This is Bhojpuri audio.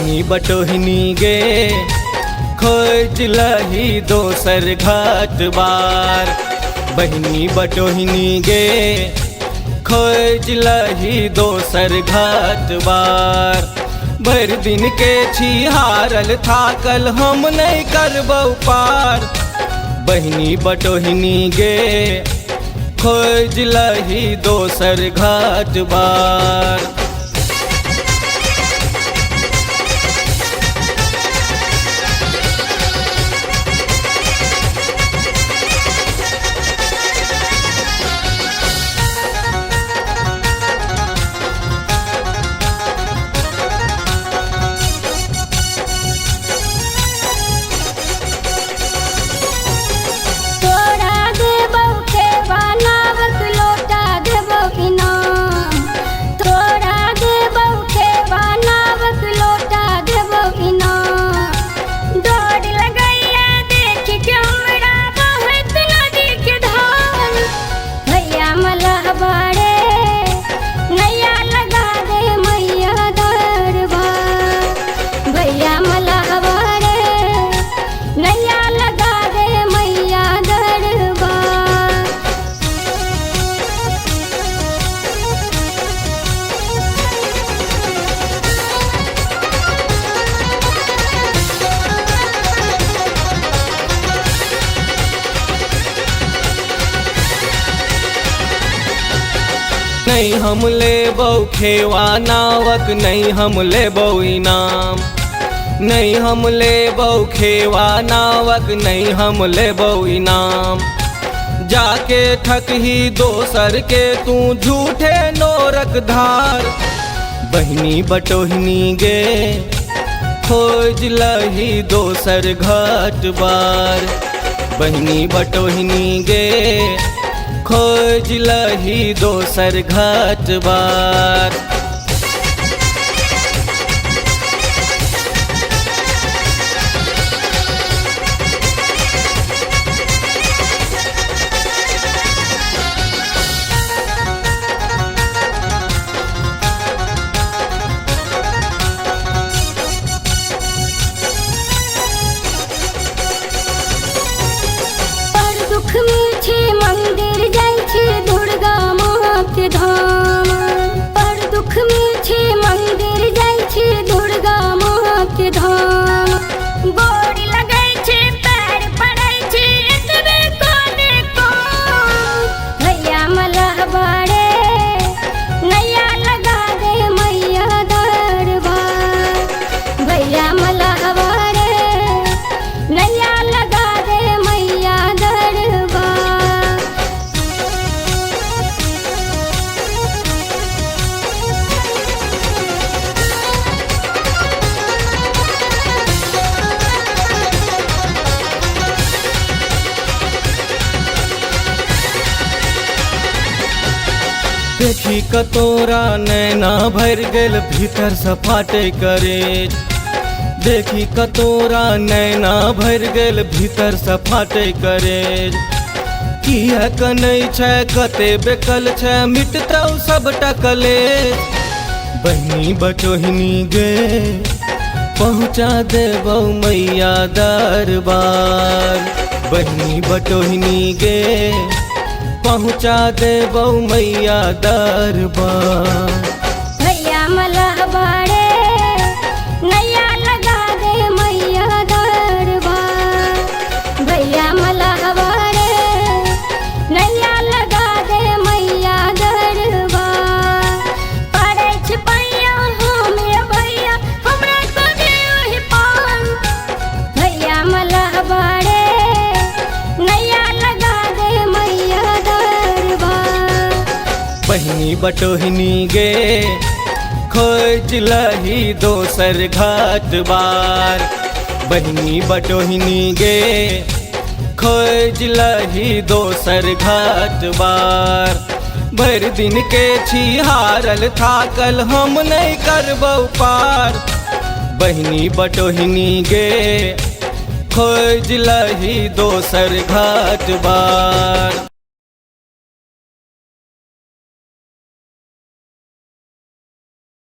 बहिनी बटोहिनी गे खोज लही दोसर घाट बार। बहिनी बटोहिनी गे खोज लही दोसर घाट बार। भर दिन के छी हारल थाकल हम नहीं करबौ पार। बहिनी बटोहिनी गे खोज लही दोसर घाट बार। नहीं हम लेबौ खेवा नावक नहीं हम लेबौ इनाम। नहीं हम लेबौ खेवा नावक नहीं हम लेबौ इनाम। जाके ठकही दोसर के तू झूठे नोरक धार। बहिनी बटोहिनी गे खोज लही दोसर घाट बार। बहिनी बटोहिनी गे खोज लही दोसर घाट बार। दुख में छे मंदिर जाय छे दुर्गा माँ के धाम। पर दुख में छे मंदिर जाय छे दुर्गा माँ के धाम। गोड़ लगै छे पैर पड़ै छे एतबे कोने काम। भैया मलह बाड़े नैया लगा दे मैया दरबार। भैया मलह बाड़े नैया लगा दे मैया देखी कतोरा नैना भर गेल भीतर से फाटे करेज। देखी कतोरा नैना भर गेल भीतर से फाटे करेज। किया कनै छै कते बेकल छै मिटतौ सबटा कलेज। बहिनी बटोहिनी गे पहुँचा देबौ मैया दरबार। बहिनी बटोहिनी गे पहुँचा देबौ मैया दरबार। भैया मलह बाड़े नैया लगा दे मैया दरबार। भैया मलह बाड़े नैया लगा दे मैया दरबार। पड़ै छै पैया हमे भैया हमरा तो देहि पान। भैया मलह बाड़े नैया लगा दे मैया दरबार। बहिनी बटोहिनी गे खोज लही दोसर घाट बार। बहिनी बटोहिनी गे खोज लही दोसर घाट बार। भर दिन के छी हारल थाकल हम नहीं करबौ पार। बहिनी बटोहिनी गे खोज लही दोसर घाट बार।